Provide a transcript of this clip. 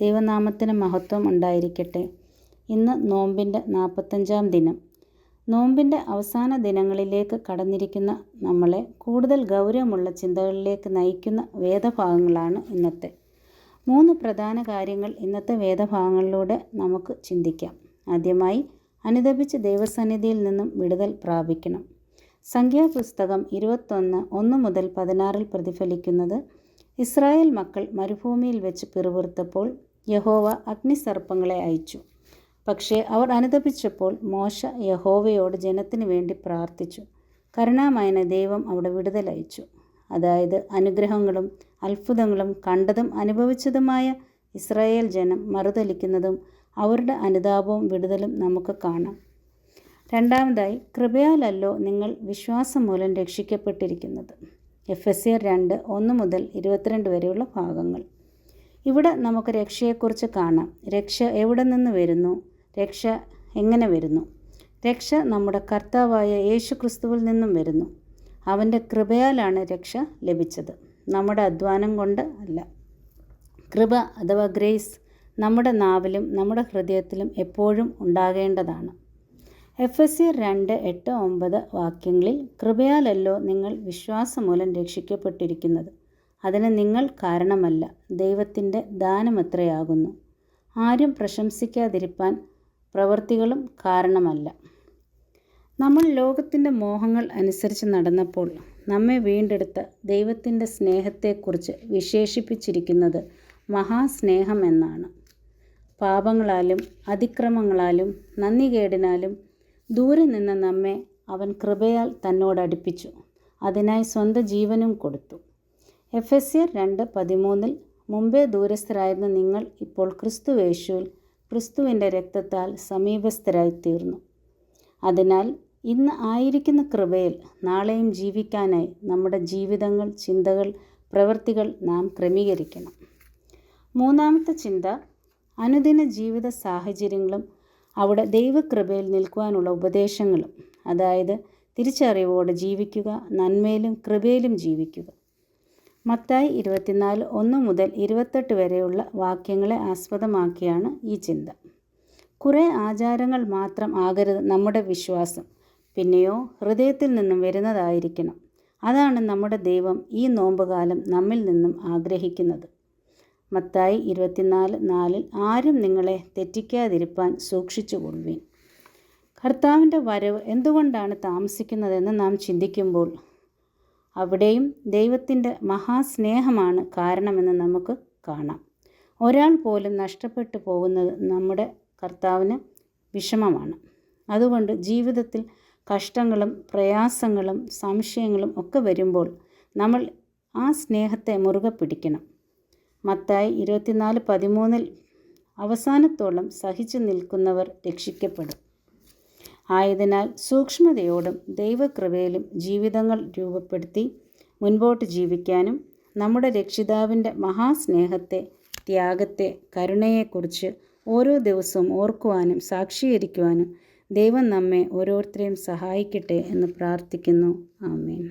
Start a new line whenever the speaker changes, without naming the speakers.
ദൈവനാമത്തിന് മഹത്വം ഉണ്ടായിരിക്കട്ടെ. ഇന്ന് നോമ്പിൻ്റെ 45-ാം ദിനം. നോമ്പിൻ്റെ അവസാന ദിനങ്ങളിലേക്ക് കടന്നിരിക്കുന്ന നമ്മളെ കൂടുതൽ ഗൗരവമുള്ള ചിന്തകളിലേക്ക് നയിക്കുന്ന വേദഭാഗങ്ങളാണ് ഇന്നത്തെ. 3 പ്രധാന കാര്യങ്ങൾ ഇന്നത്തെ വേദഭാഗങ്ങളിലൂടെ നമുക്ക് ചിന്തിക്കാം. ആദ്യമായി, അനുതപിച്ച് ദൈവസന്നിധിയിൽ നിന്നും വിടുതൽ പ്രാപിക്കണം. സംഖ്യാപുസ്തകം 21:1-16 പ്രതിഫലിക്കുന്നത്, ഇസ്രായേൽ മക്കൾ മരുഭൂമിയിൽ വെച്ച് പിറുപിറുത്തപ്പോൾ യഹോവ അഗ്നിസർപ്പങ്ങളെ അയച്ചു. പക്ഷേ അവർ അനുതപിച്ചപ്പോൾ മോശ യഹോവയോട് ജനത്തിനു വേണ്ടി പ്രാർത്ഥിച്ചു. കരുണാമയനായ ദൈവം അവിടെ വിടുതലയച്ചു. അതായത് അനുഗ്രഹങ്ങളും അത്ഭുതങ്ങളും കണ്ടതും അനുഭവിച്ചതുമായ ഇസ്രായേൽ ജനം മറുതലിക്കുന്നതും അവരുടെ അനുതാപവും വിടുതലും നമുക്ക് കാണാം. രണ്ടാമതായി, കൃപയാലല്ലോ നിങ്ങൾ വിശ്വാസം മൂലം രക്ഷിക്കപ്പെട്ടിരിക്കുന്നത്. എഫെസ്യർ 2:1-22 വരെയുള്ള ഭാഗങ്ങൾ. ഇവിടെ നമുക്ക് രക്ഷയെക്കുറിച്ച് കാണാം. രക്ഷ എവിടെ നിന്ന് വരുന്നു? രക്ഷ എങ്ങനെ വരുന്നു? രക്ഷ നമ്മുടെ കർത്താവായ യേശു ക്രിസ്തുവിൽ നിന്നും വരുന്നു. അവൻ്റെ കൃപയാലാണ് രക്ഷ ലഭിച്ചത്, നമ്മുടെ അധ്വാനം കൊണ്ട് അല്ല. കൃപ അഥവാ ഗ്രേസ് നമ്മുടെ നാവിലും നമ്മുടെ ഹൃദയത്തിലും എപ്പോഴും ഉണ്ടാകേണ്ടതാണ്. എഫെസ്യർ 2:8-9 വാക്യങ്ങളിൽ, കൃപയാലല്ലോ നിങ്ങൾ വിശ്വാസം മൂലം രക്ഷിക്കപ്പെട്ടിരിക്കുന്നത്. അതിന് നിങ്ങൾ കാരണമല്ല, ദൈവത്തിൻ്റെ ദാനമത്രയാകുന്നു. ആരും പ്രശംസിക്കാതിരിപ്പാൻ പ്രവൃത്തികളും കാരണമല്ല. നമ്മൾ ലോകത്തിൻ്റെ മോഹങ്ങൾ അനുസരിച്ച് നടന്നപ്പോൾ നമ്മെ വീണ്ടെടുത്ത ദൈവത്തിൻ്റെ സ്നേഹത്തെക്കുറിച്ച് വിശേഷിപ്പിച്ചിരിക്കുന്നത് മഹാസ്നേഹം എന്നാണ്. പാപങ്ങളാലും അതിക്രമങ്ങളാലും നന്ദികേടിനാലും ദൂരെ നിന്ന് നമ്മെ അവൻ കൃപയാൽ തന്നോടടുപ്പിച്ചു. അതിനായി സ്വന്തം ജീവനും കൊടുത്തു. എഫെസ്യർ 2:13, മുമ്പേ ദൂരസ്ഥരായിരുന്ന നിങ്ങൾ ഇപ്പോൾ ക്രിസ്തുയേശുവിൽ ക്രിസ്തുവിൻ്റെ രക്തത്താൽ സമീപസ്ഥരായിത്തീർന്നു. അതിനാൽ ഇന്ന് ആയിരിക്കുന്ന കൃപയിൽ നാളെയും ജീവിക്കാനായി നമ്മുടെ ജീവിതങ്ങൾ, ചിന്തകൾ, പ്രവൃത്തികൾ നാം ക്രമീകരിക്കണം. മൂന്നാമത്തെ ചിന്ത, അനുദിന ജീവിത സാഹചര്യങ്ങളും അവിടെ ദൈവകൃപയിൽ നിൽക്കുവാനുള്ള ഉപദേശങ്ങളും. അതായത് തിരിച്ചറിവോടെ ജീവിക്കുക, നന്മയിലും കൃപയിലും ജീവിക്കുക. മത്തായി 24:1-28 വരെയുള്ള വാക്യങ്ങളെ ആസ്പദമാക്കിയാണ് ഈ ചിന്ത. കുറേ ആചാരങ്ങൾ മാത്രം ആകരുത് നമ്മുടെ വിശ്വാസം, പിന്നെയോ ഹൃദയത്തിൽ നിന്നും വരുന്നതായിരിക്കണം. അതാണ് നമ്മുടെ ദൈവം ഈ നോമ്പുകാലം നമ്മിൽ നിന്നും ആഗ്രഹിക്കുന്നത്. മത്തായി 24:4, ആരും നിങ്ങളെ തെറ്റിക്കാതിരിപ്പാൻ സൂക്ഷിച്ചുകൊള്ളുവിൻ. കർത്താവിൻ്റെ വരവ് എന്തുകൊണ്ടാണ് താമസിക്കുന്നതെന്ന് നാം ചിന്തിക്കുമ്പോൾ അവിടെയും ദൈവത്തിൻ്റെ മഹാസ്നേഹമാണ് കാരണമെന്ന് നമുക്ക് കാണാം. ഒരാൾ പോലും നഷ്ടപ്പെട്ടു പോകുന്നത് നമ്മുടെ കർത്താവിന് വിഷമമാണ്. അതുകൊണ്ട് ജീവിതത്തിൽ കഷ്ടങ്ങളും പ്രയാസങ്ങളും സംശയങ്ങളും ഒക്കെ വരുമ്പോൾ നമ്മൾ ആ സ്നേഹത്തെ മുറുകെ പിടിക്കണം. മത്തായി 24:13, അവസാനത്തോളം സഹിച്ചു നിൽക്കുന്നവർ രക്ഷിക്കപ്പെടും. ആയതിനാൽ സൂക്ഷ്മതയോടും ദൈവകൃപയിലും ജീവിതങ്ങൾ രൂപപ്പെടുത്തി മുൻപോട്ട് ജീവിക്കാനും നമ്മുടെ രക്ഷിതാവിൻ്റെ മഹാസ്നേഹത്തെ, ത്യാഗത്തെ, കരുണയെക്കുറിച്ച് ഓരോ ദിവസവും ഓർക്കുവാനും സാക്ഷീകരിക്കുവാനും ദൈവം നമ്മെ ഓരോരുത്തരെയും സഹായിക്കട്ടെ എന്ന് പ്രാർത്ഥിക്കുന്നു. ആമേൻ.